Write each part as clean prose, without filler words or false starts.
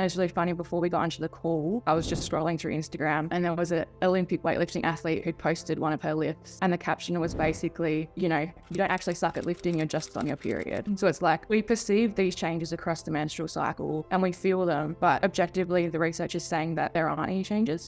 And it's really funny, before we got onto the call, I was just scrolling through Instagram and there was an Olympic weightlifting athlete who posted one of her lifts. And the caption was basically, you don't actually suck at lifting, you're just on your period. So it's like, we perceive these changes across the menstrual cycle and we feel them, but objectively the research is saying that there aren't any changes.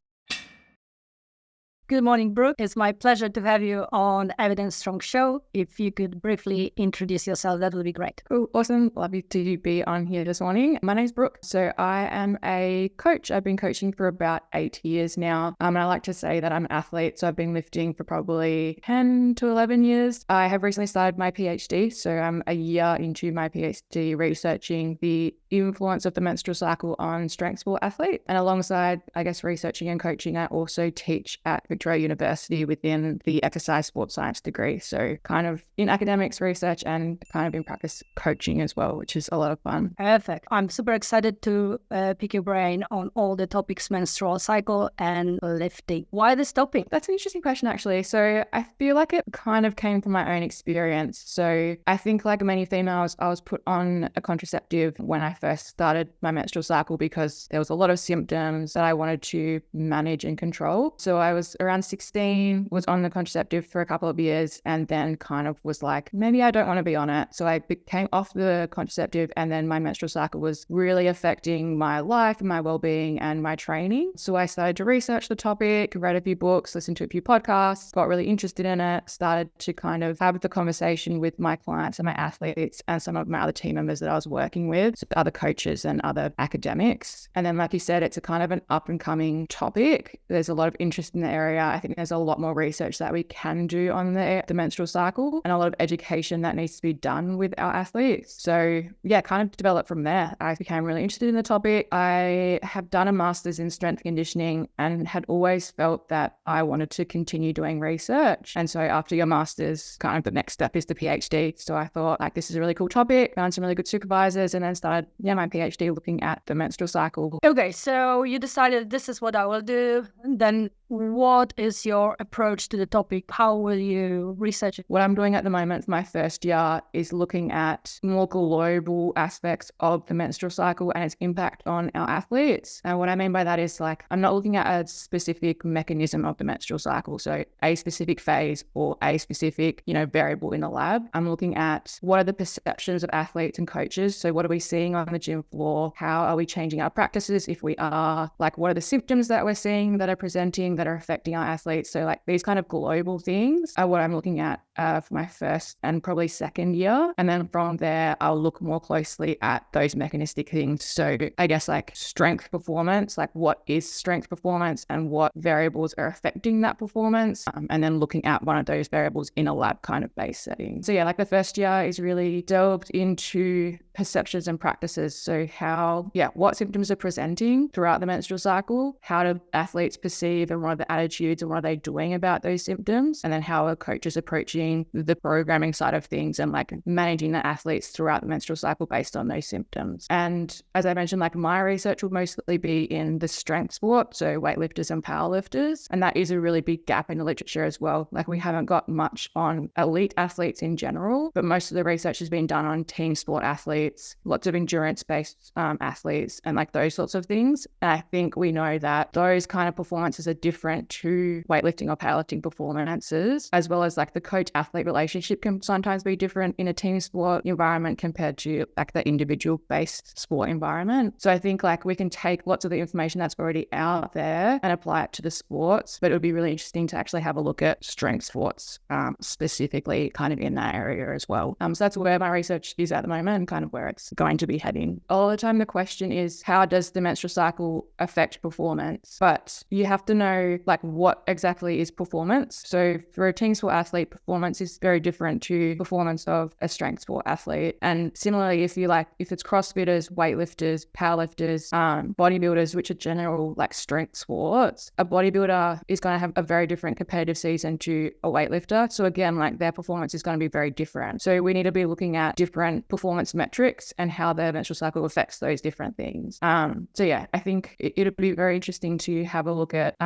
Good morning, Brooke. It's my pleasure to have you on Evidence Strong Show. If you could briefly introduce yourself, that would be great. Cool, awesome. Lovely to be on here this morning. My name's Brooke. So I am a coach. I've been coaching for about 8 years now. And I like to say that I'm an athlete. So I've been lifting for probably 10 to 11 years. I have recently started my PhD. So I'm a year into my PhD researching the influence of the menstrual cycle on strength sport athletes. And alongside, researching and coaching, I also teach at Victoria University within the exercise sports science degree. So kind of in academics, research, and kind of in practice coaching as well, which is a lot of fun. Perfect. I'm super excited to pick your brain on all the topics, menstrual cycle and lifting. Why this topic? That's an interesting question, actually. So I feel like it kind of came from my own experience. So I think, like many females, I was put on a contraceptive when I first started my menstrual cycle because there was a lot of symptoms that I wanted to manage and control. So I was around 16, was on the contraceptive for a couple of years, and then kind of was like, maybe I don't want to be on it. So I came off the contraceptive, and then my menstrual cycle was really affecting my life and my well-being and my training. So I started to research the topic, read a few books, listened to a few podcasts, got really interested in it, started to kind of have the conversation with my clients and my athletes and some of my other team members that I was working with, so other coaches and other academics. And then, like you said, it's a kind of an up and coming topic. There's a lot of interest in the area. I think there's a lot more research that we can do on the menstrual cycle and a lot of education that needs to be done with our athletes. So yeah, kind of developed from there. I became really interested in the topic. I have done a master's in strength conditioning and had always felt that I wanted to continue doing research. And so after your master's, kind of the next step is the PhD. So I thought, like, this is a really cool topic, found some really good supervisors, and then started my PhD looking at the menstrual cycle. Okay, so you decided this is what I will do. Then what is your approach to the topic? How will you research it? What I'm doing at the moment for my first year is looking at more global aspects of the menstrual cycle and its impact on our athletes. And what I mean by that is, like, I'm not looking at a specific mechanism of the menstrual cycle, so a specific phase or a specific, variable in the lab. I'm looking at what are the perceptions of athletes and coaches. So what are we seeing on the gym floor? How are we changing our practices? If we are, like, what are the symptoms that we're seeing that are presenting that are affecting our athletes? So, like, these kind of global things are what I'm looking at for my first and probably second year. And then from there, I'll look more closely at those mechanistic things. So I guess, like, strength performance, like what is strength performance and what variables are affecting that performance. And then looking at one of those variables in a lab kind of base setting. So yeah, like the first year is really delved into perceptions and practices. So what symptoms are presenting throughout the menstrual cycle? How do athletes perceive and what are the attitudes and what are they doing about those symptoms? And then how are coaches approaching the programming side of things and, like, managing the athletes throughout the menstrual cycle based on those symptoms? And as I mentioned, like, my research will mostly be in the strength sport, so weightlifters and powerlifters. And that is a really big gap in the literature as well. Like, we haven't got much on elite athletes in general, but most of the research has been done on team sport athletes, lots of endurance-based athletes, and like those sorts of things. And I think we know that those kind of performances are different to weightlifting or powerlifting performances, as well as, like, the coach-athlete relationship can sometimes be different in a team sport environment compared to, like, the individual-based sport environment. So I think, like, we can take lots of the information that's already out there and apply it to the sports, but it would be really interesting to actually have a look at strength sports specifically kind of in that area as well. So that's where my research is at the moment and kind of where it's going to be heading. All the time the question is, how does the menstrual cycle affect performance? But you have to know, like, what exactly is performance. So for a team sport athlete, performance is very different to performance of a strength sport athlete. And similarly, if it's CrossFitters, weightlifters, powerlifters, bodybuilders, which are general, like, strength sports, a bodybuilder is going to have a very different competitive season to a weightlifter. So again, like, their performance is going to be very different. So we need to be looking at different performance metrics and how the menstrual cycle affects those different things. So yeah, I think it'll be very interesting to have a look at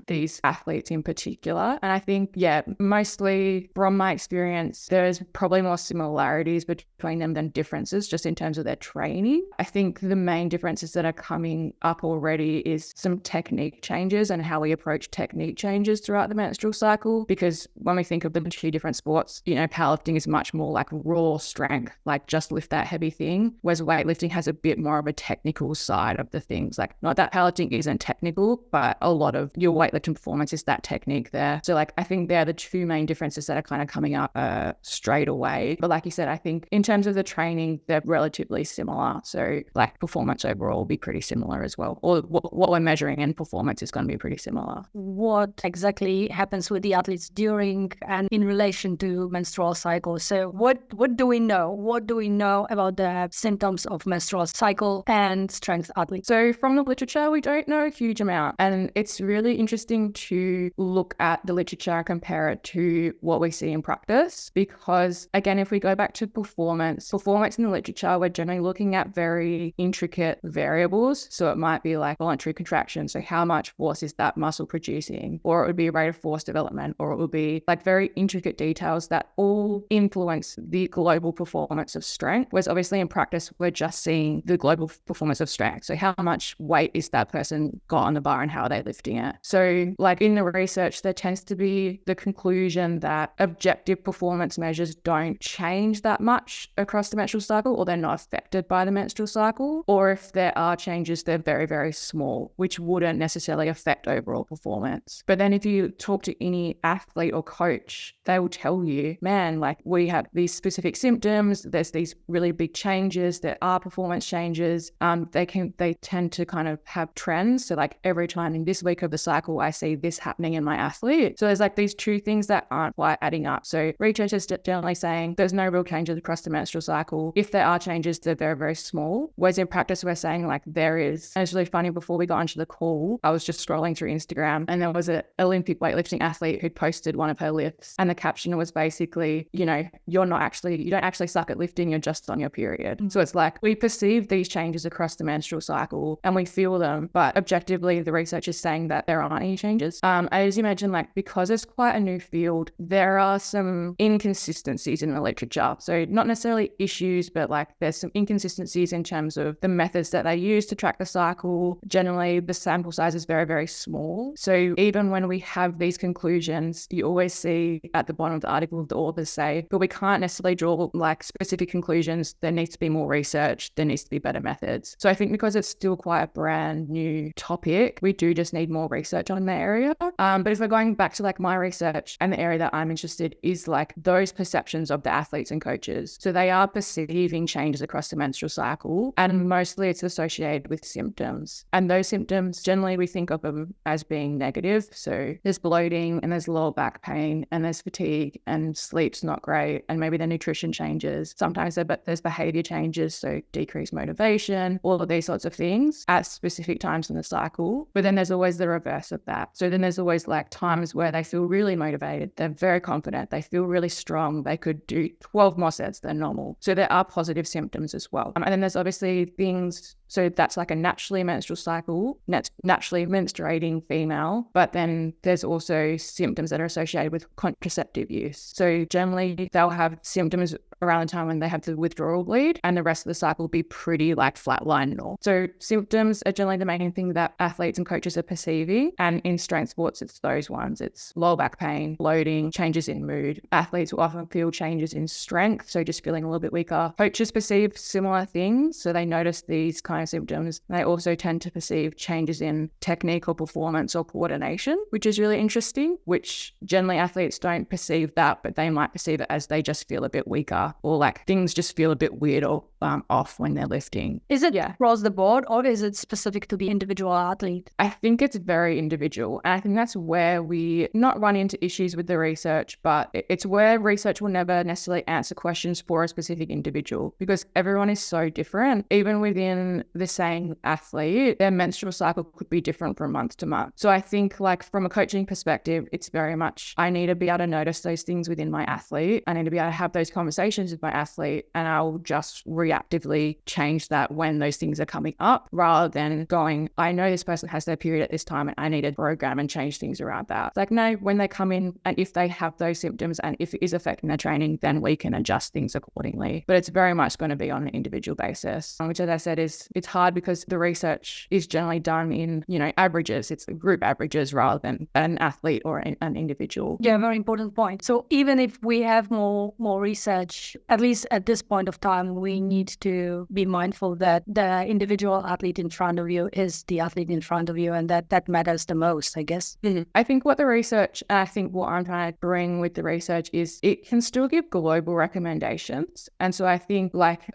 these athletes in particular. And I think, mostly from from my experience, there's probably more similarities between them than differences just in terms of their training. I think the main differences that are coming up already is some technique changes and how we approach technique changes throughout the menstrual cycle. Because when we think of the two different sports, powerlifting is much more like raw strength, like just lift that heavy thing, whereas weightlifting has a bit more of a technical side of the things. Like, not that powerlifting isn't technical, but a lot of your weightlifting performance is that technique there. So like, I think they're the two main differences that are kind of coming up straight away. But like you said, I think in terms of the training, they're relatively similar. So like performance overall will be pretty similar as well. Or what we're measuring in performance is going to be pretty similar. What exactly happens with the athletes during and in relation to menstrual cycle? So what do we know? What do we know about the symptoms of menstrual cycle and strength athletes? So from the literature, we don't know a huge amount. And it's really interesting to look at the literature and compare it to what we see in practice. Because again, if we go back to performance in the literature, we're generally looking at very intricate variables. So it might be like voluntary contraction. So how much force is that muscle producing? Or it would be rate of force development, or it would be like very intricate details that all influence the global performance of strength. Whereas obviously in practice, we're just seeing the global performance of strength. So how much weight is that person got on the bar and how are they lifting it? So like in the research, there tends to be the conclusion that objective performance measures don't change that much across the menstrual cycle, or they're not affected by the menstrual cycle. Or if there are changes, they're very, very small, which wouldn't necessarily affect overall performance. But then if you talk to any athlete or coach, they will tell you, man, like we have these specific symptoms, there's these really big changes, there are performance changes. They tend to kind of have trends. So like every time in this week of the cycle, I see this happening in my athlete. So there's like these two things that aren't quite adding up. So research is generally saying there's no real changes across the menstrual cycle. If there are changes, they're very, very small. Whereas in practice, we're saying like there is. And it's really funny, before we got into the call, I was just scrolling through Instagram and there was an Olympic weightlifting athlete who posted one of her lifts. And the caption was basically, you don't actually suck at lifting, you're just on your period. So it's like we perceive these changes across the menstrual cycle and we feel them, but objectively the research is saying that there aren't any changes. As you mentioned, like because it's quite a new field, there are some inconsistencies in the literature. So not necessarily issues, but like there's some inconsistencies in terms of the methods that they use to track the cycle. Generally, the sample size is very, very small. So even when we have these conclusions, you always see at the bottom of the article, the authors say, but we can't necessarily draw like specific conclusions. There needs to be more research. There needs to be better methods. So I think because it's still quite a brand new topic, we do just need more research on the area. But if we're going back to like my research, and the area that I'm interested is like those perceptions of the athletes and coaches. So they are perceiving changes across the menstrual cycle, and mostly it's associated with symptoms. And those symptoms, generally we think of them as being negative. So there's bloating and there's lower back pain and there's fatigue and sleep's not great, and maybe the nutrition changes. Sometimes there's behavior changes, so decreased motivation, all of these sorts of things at specific times in the cycle. But then there's always the reverse of that. So then there's always like times where they feel really motivated, they're very confident, they feel really strong, they could do 12 more sets than normal. So there are positive symptoms as well. And then there's obviously things, so that's like a naturally menstrual cycle, naturally menstruating female, but then there's also symptoms that are associated with contraceptive use. So generally they'll have symptoms around the time when they have the withdrawal bleed, and the rest of the cycle will be pretty like flatline normal. So symptoms are generally the main thing that athletes and coaches are perceiving. And in strength sports, it's those ones. It's lower back pain, bloating, changes in mood. Athletes will often feel changes in strength, so just feeling a little bit weaker. Coaches perceive similar things, so they notice these kind of symptoms. They also tend to perceive changes in technique or performance or coordination, which is really interesting, which generally athletes don't perceive that, but they might perceive it as they just feel a bit weaker, or like things just feel a bit weird or off when they're lifting. Is it across the board, or is it specific to the individual athlete? I think it's very individual. And I think that's where we not run into issues with the research, but it's where research will never necessarily answer questions for a specific individual, because everyone is so different. Even within the same athlete, their menstrual cycle could be different from month to month. So I think like from a coaching perspective, it's very much, I need to be able to notice those things within my athlete. I need to be able to have those conversations with my athlete, and I'll just react reactively change that when those things are coming up, rather than going, I know this person has their period at this time and I need to program and change things around that. It's like, no, when they come in and if they have those symptoms and if it is affecting their training, then we can adjust things accordingly. But it's very much going to be on an individual basis, which, as I said, it's hard because the research is generally done in, averages. It's group averages rather than an athlete or an individual. Yeah, very important point. So even if we have more research, at least at this point of time, we need to be mindful that the individual athlete in front of you is the athlete in front of you, and that matters the most, I guess. Mm-hmm. I think what I'm trying to bring with the research is it can still give global recommendations. And so I think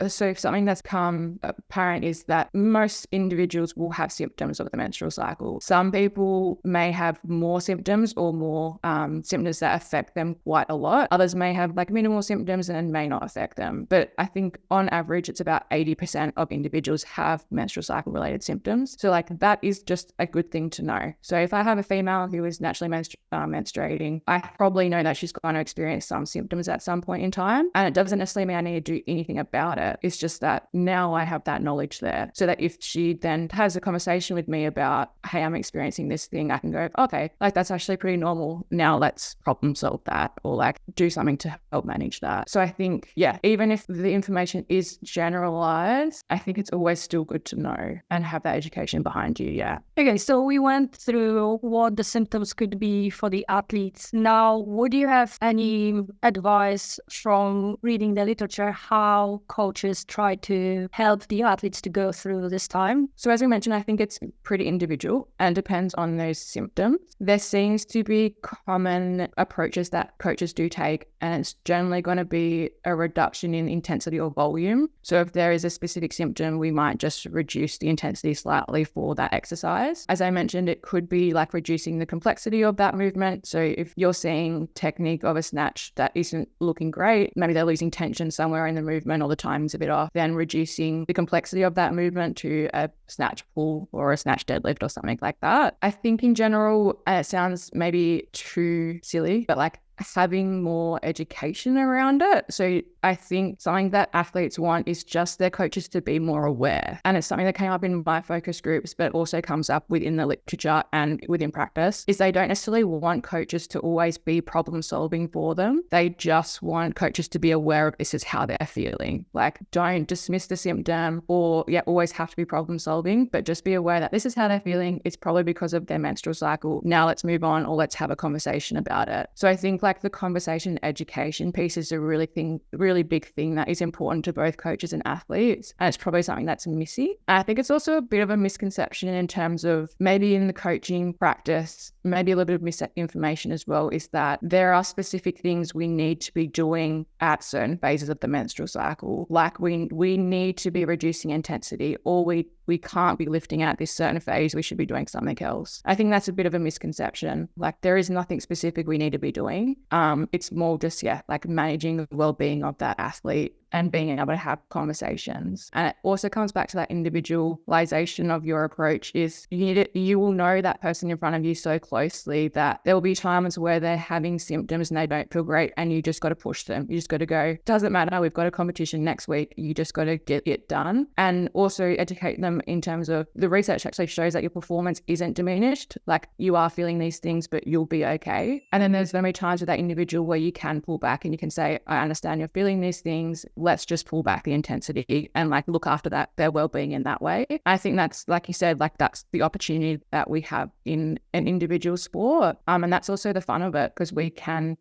something that's come apparent is that most individuals will have symptoms of the menstrual cycle. Some people may have more symptoms or more symptoms that affect them quite a lot. Others may have minimal symptoms and may not affect them. But I think on average, it's about 80% of individuals have menstrual cycle related symptoms. So that is just a good thing to know. So if I have a female who is naturally menstruating, I probably know that she's going to experience some symptoms at some point in time. And it doesn't necessarily mean I need to do anything about it. It's just that now I have that knowledge there, so that if she then has a conversation with me about, hey, I'm experiencing this thing, I can go, okay, that's actually pretty normal. Now let's problem solve that, or do something to help manage that. So I think, even if the information is generalized, I think it's always still good to know and have that education behind you. Yeah. Okay, so we went through what the symptoms could be for the athletes. Now, would you have any advice from reading the literature how coaches try to help the athletes to go through this time? So as we mentioned, I think it's pretty individual and depends on those symptoms. There seems to be common approaches that coaches do take, and it's generally going to be a reduction in intensity or volume. So if there is a specific symptom, we might just reduce the intensity slightly for that exercise. As I mentioned, it could be reducing the complexity of that movement. So if you're seeing technique of a snatch that isn't looking great, maybe they're losing tension somewhere in the movement or the timing's a bit off, then reducing the complexity of that movement to a snatch pull or a snatch deadlift or something like that. I think in general, it sounds maybe too silly, but having more education around it. So I think something that athletes want is just their coaches to be more aware. And it's something that came up in my focus groups, but also comes up within the literature and within practice, is they don't necessarily want coaches to always be problem solving for them. They just want coaches to be aware of this is how they're feeling. Don't dismiss the symptom or always have to be problem solving, but just be aware that this is how they're feeling. It's probably because of their menstrual cycle. Now let's move on, or let's have a conversation about it. So I think the conversation education piece is a really big thing that is important to both coaches and athletes. And it's probably something that's missing. I think it's also a bit of a misconception in terms of maybe in the coaching practice, maybe a little bit of misinformation as well, is that there are specific things we need to be doing at certain phases of the menstrual cycle. We need to be reducing intensity, or we can't be lifting at this certain phase. We should be doing something else. I think that's a bit of a misconception. There is nothing specific we need to be doing. It's more just, managing the well-being of that athlete and being able to have conversations. And it also comes back to that individualization of your approach. Is you will know that person in front of you so closely that there will be times where they're having symptoms and they don't feel great, and you just got to push them. You just got to go, doesn't matter, we've got a competition next week. You just got to get it done. And also educate them in terms of the research actually shows that your performance isn't diminished. You are feeling these things, but you'll be okay. And then there's going to be times with that individual where you can pull back and you can say, I understand you're feeling these things. Let's just pull back the intensity and look after their well-being in that way. I think that's, like you said, that's the opportunity that we have in an individual sport. And that's also the fun of it, because we can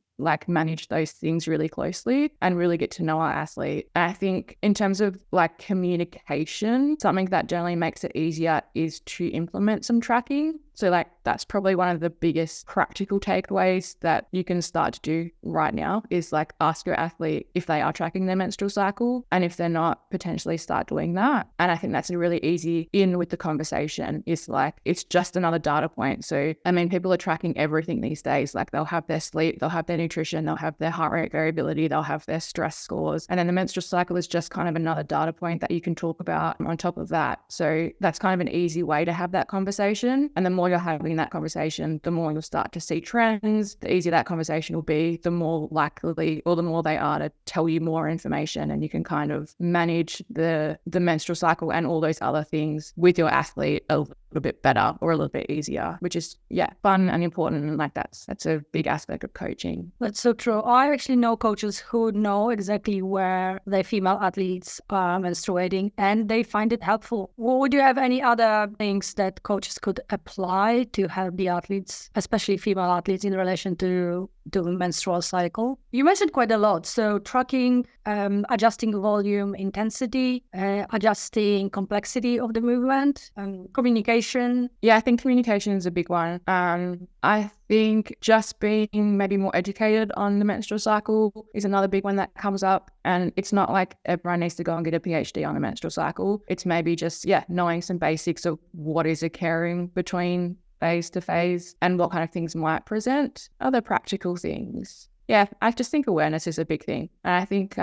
manage those things really closely and really get to know our athlete. And I think in terms of communication, something that generally makes it easier is to implement some tracking. So that's probably one of the biggest practical takeaways that you can start to do right now is ask your athlete if they are tracking their menstrual cycle, and if they're not, potentially start doing that. And I think that's a really easy in with the conversation. Is it's just another data point. So people are tracking everything these days. They'll have their sleep, they'll have their nutrition, they'll have their heart rate variability, they'll have their stress scores. And then the menstrual cycle is just kind of another data point that you can talk about on top of that. So that's kind of an easy way to have that conversation. And the more you're having that conversation, the more you'll start to see trends. The easier that conversation will be, the more likely or the more they are to tell you more information, and you can kind of manage the menstrual cycle and all those other things with your athlete a little bit better or a little bit easier, which is fun and important, and like that's a big aspect of coaching. That's so true. I actually know coaches who know exactly where their female athletes are menstruating and they find it helpful. Would you have any other things that coaches could apply to help the athletes, especially female athletes, in relation to the menstrual cycle? You mentioned quite a lot. So tracking, adjusting volume, intensity, adjusting complexity of the movement, communication. Yeah, I think communication is a big one. I think just being maybe more educated on the menstrual cycle is another big one that comes up. And it's not like everyone needs to go and get a PhD on the menstrual cycle. It's maybe just, knowing some basics of what is occurring between phase to phase and what kind of things might present, other practical things. Yeah, I just think awareness is a big thing. And I think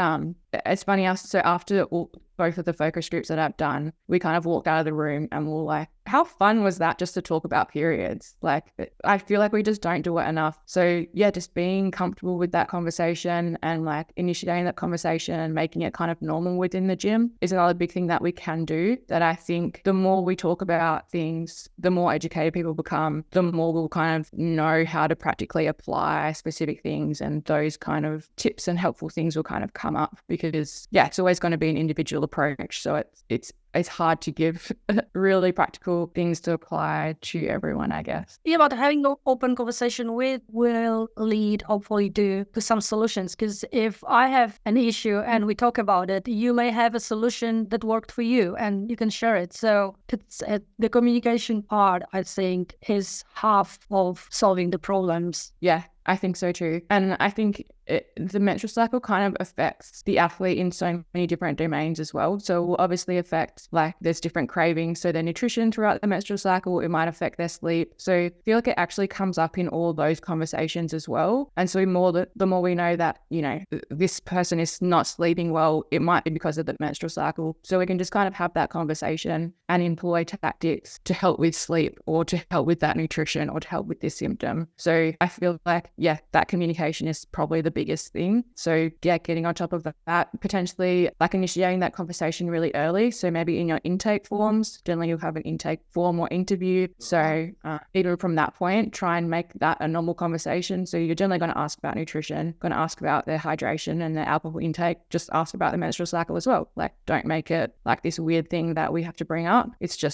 it's funny, so after both of the focus groups that I've done, we kind of walked out of the room and we're like, how fun was that just to talk about periods? Like, I feel like we just don't do it enough. So just being comfortable with that conversation and like initiating that conversation and making it kind of normal within the gym is another big thing that we can do. That I think the more we talk about things, the more educated people become, the more we'll kind of know how to practically apply specific things, and those kind of tips and helpful things will kind of come up, because it's always going to be an individual approach. So it's hard to give really practical things to apply to everyone, I guess. Yeah, but having an open conversation will lead hopefully to some solutions. Because if I have an issue and we talk about it, you may have a solution that worked for you and you can share it. So it's the communication part, I think, is half of solving the problems. Yeah, I think so too. And I think the menstrual cycle kind of affects the athlete in so many different domains as well. So it will obviously affect, like, there's different cravings. So their nutrition throughout the menstrual cycle, it might affect their sleep. So I feel like it actually comes up in all those conversations as well. And so the more we know that, this person is not sleeping well, it might be because of the menstrual cycle. So we can just kind of have that conversation and employ tactics to help with sleep or to help with that nutrition or to help with this symptom. So I feel like, that communication is probably the biggest thing. So getting on top of that, potentially like initiating that conversation really early. So maybe in your intake forms, generally you'll have an intake form or interview. So even from that point, try and make that a normal conversation. So you're generally going to ask about nutrition, going to ask about their hydration and their alcohol intake. Just ask about the menstrual cycle as well. Like, don't make it like this weird thing that we have to bring up. It's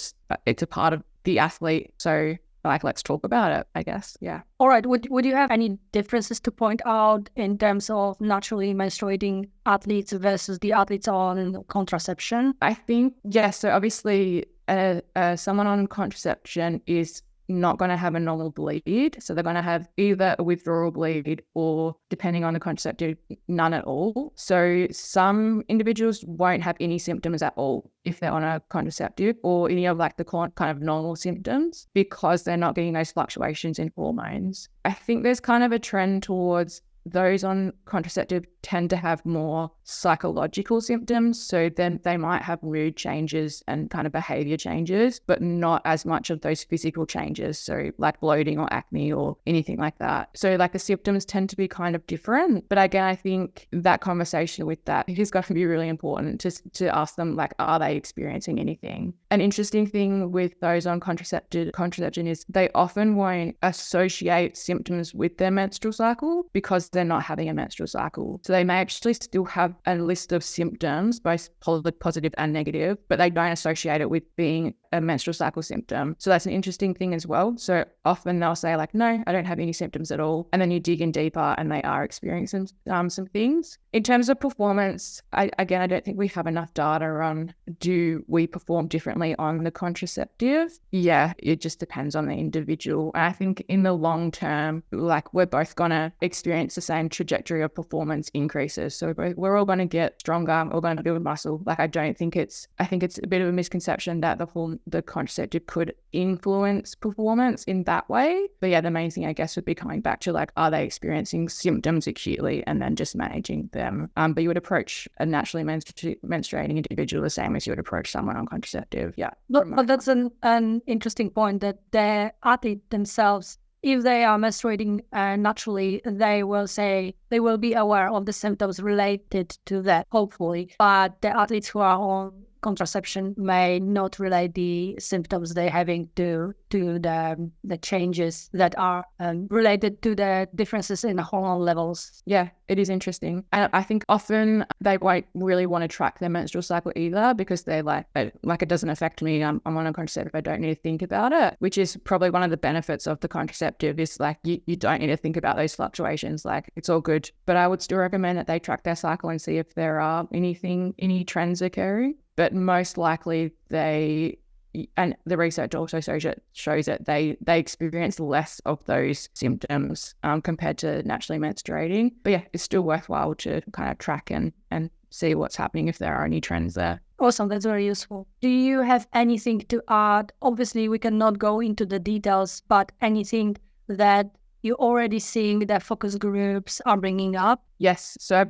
a part of the athlete. So let's talk about it, I guess. Yeah. All right. Would you have any differences to point out in terms of naturally menstruating athletes versus the athletes on contraception? I think, so obviously someone on contraception is not going to have a normal bleed. So they're going to have either a withdrawal bleed or, depending on the contraceptive, none at all. So some individuals won't have any symptoms at all if they're on a contraceptive, or any of like the kind of normal symptoms, because they're not getting those fluctuations in hormones. I think there's kind of a trend towards those on contraceptive tend to have more psychological symptoms. So then they might have mood changes and kind of behavior changes, but not as much of those physical changes. So like bloating or acne or anything like that. So like the symptoms tend to be kind of different. But again, I think that conversation with that is going to be really important to ask them, like, are they experiencing anything? An interesting thing with those on contraception is they often won't associate symptoms with their menstrual cycle because they're not having a menstrual cycle. So they may actually still have a list of symptoms, both positive and negative, but they don't associate it with being a menstrual cycle symptom. So that's an interesting thing as well. So often they'll say like, no, I don't have any symptoms at all. And then you dig in deeper and they are experiencing some things. In terms of performance, I don't think we have enough data on, do we perform differently on the contraceptive? Yeah, it just depends on the individual. I think in the long term, like, we're both going to experience the same trajectory of performance increases. So we're all going to get stronger, we're going to build muscle. Like, I think it's a bit of a misconception that the the contraceptive could influence performance in that way. But yeah, the main thing I guess would be coming back to like, are they experiencing symptoms acutely and then just managing them? But you would approach a naturally menstruating individual the same as you would approach someone on contraceptive. Yeah. But that's an interesting point, that the athlete themselves, if they are menstruating naturally, they will be aware of the symptoms related to that, hopefully. But the athletes who are on contraception may not relate the symptoms they're having to the changes that are related to the differences in hormone levels. Yeah, it is interesting. And I think often they won't really want to track their menstrual cycle either, because they're like it doesn't affect me. I'm on a contraceptive. I don't need to think about it, which is probably one of the benefits of the contraceptive, is like you don't need to think about those fluctuations. Like, it's all good. But I would still recommend that they track their cycle and see if there are any trends occurring. But most likely and the research also shows that they experience less of those symptoms compared to naturally menstruating. But yeah, it's still worthwhile to kind of track and see what's happening if there are any trends there. Awesome, that's very useful. Do you have anything to add? Obviously, we cannot go into the details, but anything that you're already seeing that focus groups are bringing up? Yes, so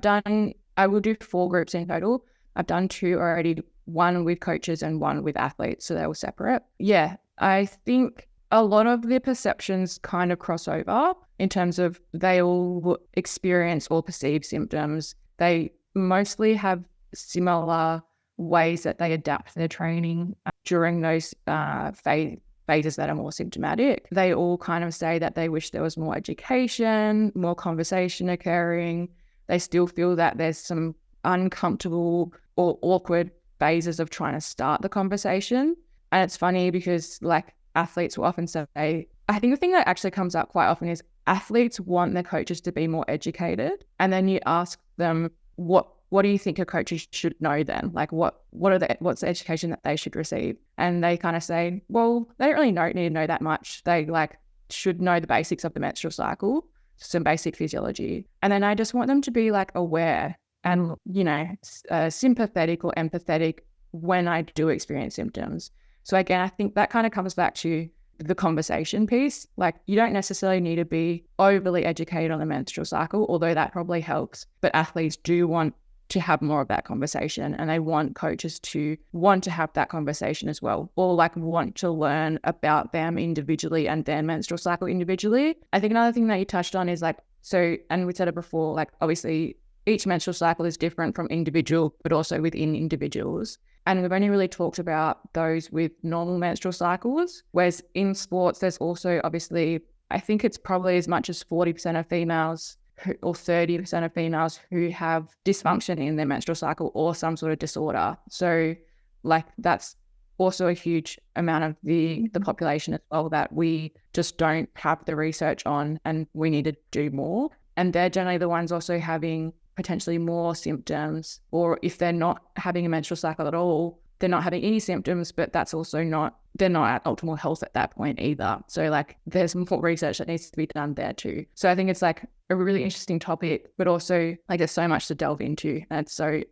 I will do 4 groups in total. I've done 2 already, one with coaches and one with athletes, so they were separate. Yeah, I think a lot of the perceptions kind of cross over in terms of they all experience or perceive symptoms. They mostly have similar ways that they adapt their training during those phases that are more symptomatic. They all kind of say that they wish there was more education, more conversation occurring. They still feel that there's some uncomfortable or awkward phases of trying to start the conversation. And it's funny because like athletes will often say, I think the thing that actually comes up quite often is athletes want their coaches to be more educated. And then you ask them, what do you think your coaches should know then? Like what's the education that they should receive? And they kind of say, well, they don't really need to know that much. They like should know the basics of the menstrual cycle, some basic physiology. And then I just want them to be like aware and, sympathetic or empathetic when I do experience symptoms. So again, I think that kind of comes back to the conversation piece. Like, you don't necessarily need to be overly educated on the menstrual cycle, although that probably helps. But athletes do want to have more of that conversation, and they want coaches to want to have that conversation as well, or like want to learn about them individually and their menstrual cycle individually. I think another thing that you touched on is like, so, and we said it before, like obviously each menstrual cycle is different from individual, but also within individuals. And we've only really talked about those with normal menstrual cycles, whereas in sports, there's also obviously, I think it's probably as much as 40% of females or 30% of females who have dysfunction in their menstrual cycle or some sort of disorder. So like that's also a huge amount of the population as well that we just don't have the research on, and we need to do more. And they're generally the ones also having potentially more symptoms, or if they're not having a menstrual cycle at all, they're not having any symptoms, but that's also they're not at optimal health at that point either. So like there's more research that needs to be done there too. So I think it's like a really interesting topic, but also like there's so much to delve into. And so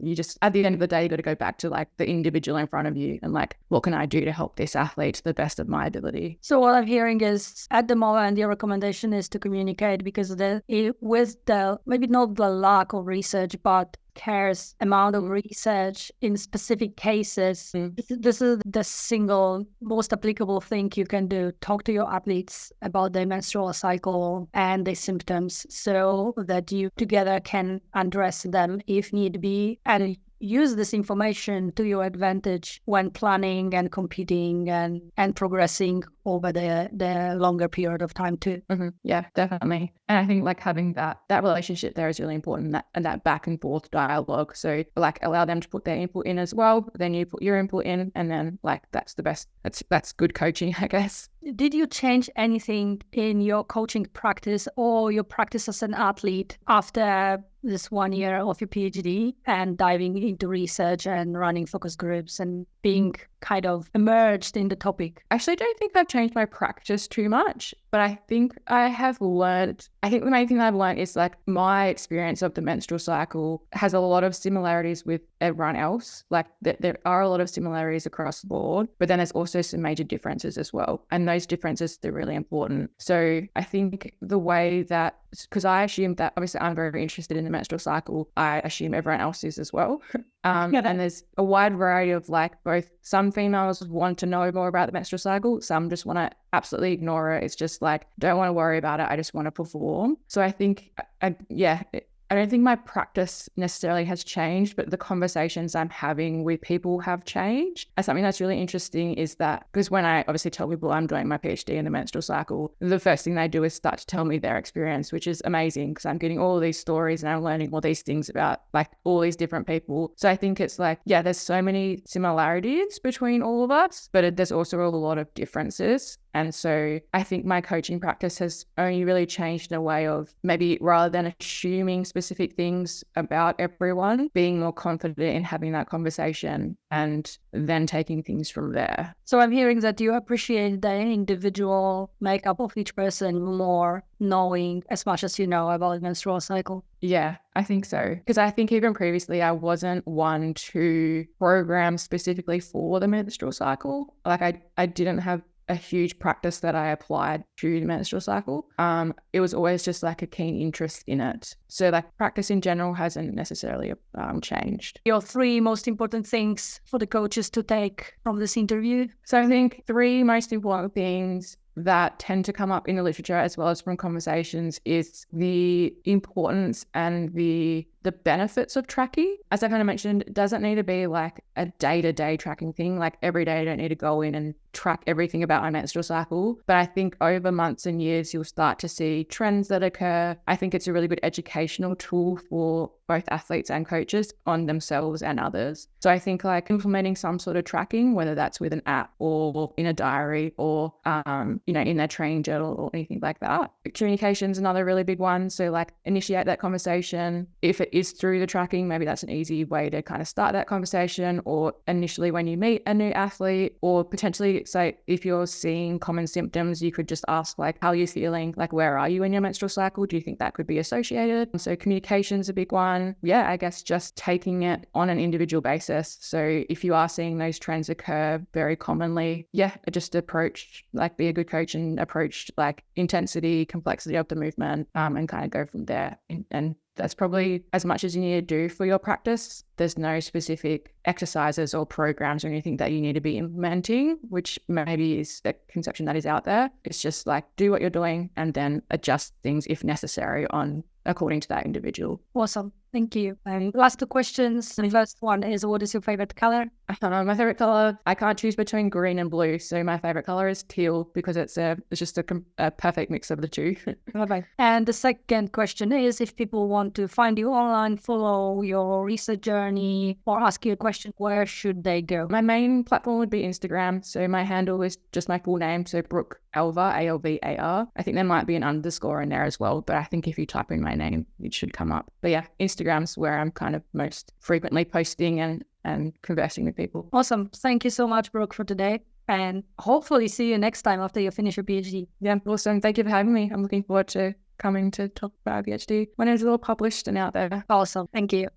you just, at the end of the day, you got to go back to like the individual in front of you and like, what can I do to help this athlete to the best of my ability? So what I'm hearing is at the moment, your recommendation is to communicate, because with the, maybe not the lack of research, but scarce amount of research in specific cases, this is the single most applicable thing you can do. Talk to your athletes about their menstrual cycle and their symptoms, so that you together can address them if need be, and use this information to your advantage when planning and competing and progressing over the longer period of time too. Mm-hmm. Yeah, definitely. And I think like having that relationship there is really important, and that back and forth dialogue. So like allow them to put their input in as well, then you put your input in, and then like that's the best. That's good coaching, I guess. Did you change anything in your coaching practice or your practice as an athlete after this 1 year of your PhD and diving into research and running focus groups and being kind of immersed in the topic? I actually don't think I've changed my practice too much, but I think I have learned I think the main thing I've learned is like my experience of the menstrual cycle has a lot of similarities with everyone else. Like there are a lot of similarities across the board, but then there's also some major differences as well. And those differences are really important. So I think the way that, because I assume that obviously I'm very interested in the menstrual cycle, I assume everyone else is as well. And there's a wide variety of like both some females want to know more about the menstrual cycle, some just want to absolutely ignore it. It's just like, don't want to worry about it. I just want to perform. So I think, I don't think my practice necessarily has changed, but the conversations I'm having with people have changed. And something that's really interesting is that, because when I obviously tell people I'm doing my PhD in the menstrual cycle, the first thing they do is start to tell me their experience, which is amazing because I'm getting all these stories and I'm learning all these things about like all these different people. So I think it's like, yeah, there's so many similarities between all of us, but there's also a lot of differences. And so I think my coaching practice has only really changed in a way of maybe rather than assuming specific things about everyone, being more confident in having that conversation and then taking things from there. So I'm hearing that you appreciate the individual makeup of each person more, knowing as much as you know about the menstrual cycle. Yeah, I think so. Because I think even previously I wasn't one to program specifically for the menstrual cycle. Like I didn't have a huge practice that I applied to the menstrual cycle. It was always just like a keen interest in it. So like practice in general hasn't necessarily changed. Your 3 most important things for the coaches to take from this interview? So I think 3 most important things that tend to come up in the literature as well as from conversations is the importance and the benefits of tracking. As I kind of mentioned, it doesn't need to be like a day-to-day tracking thing. Like every day I don't need to go in and track everything about my menstrual cycle. But I think over months and years, you'll start to see trends that occur. I think it's a really good educational tool for both athletes and coaches on themselves and others. So I think like implementing some sort of tracking, whether that's with an app or in a diary or, in their training journal or anything like that. Communication is another really big one. So like initiate that conversation. If it is through the tracking, maybe that's an easy way to kind of start that conversation, or initially when you meet a new athlete, or potentially say if you're seeing common symptoms, you could just ask like, how are you feeling? Like, where are you in your menstrual cycle? Do you think that could be associated? So communication's a big one. Yeah, I guess just taking it on an individual basis. So if you are seeing those trends occur very commonly, just approach, like be a good coach and approach like intensity, complexity of the movement, and kind of go from there. And that's probably as much as you need to do for your practice. There's no specific exercises or programs or anything that you need to be implementing, which maybe is a conception that is out there. It's just like do what you're doing and then adjust things if necessary according to that individual. Awesome. Thank you. And last 2 questions. The first one is, what is your favorite color? My favorite color, I can't choose between green and blue. So my favorite color is teal because it's just a perfect mix of the two. Okay. And the second question is, if people want to find you online, follow your research journey, or ask you a question, where should they go? My main platform would be Instagram. So my handle is just my full name. So Brooke Alvar, Alvar. I think there might be an underscore in there as well, but I think if you type in my name, it should come up. But yeah, Instagram's where I'm kind of most frequently posting and conversing with people. Awesome. Thank you so much, Brooke, for today. And hopefully see you next time after you finish your PhD. Yeah, awesome. Thank you for having me. I'm looking forward to coming to talk about PhD when it's all published and out there. Awesome. Thank you.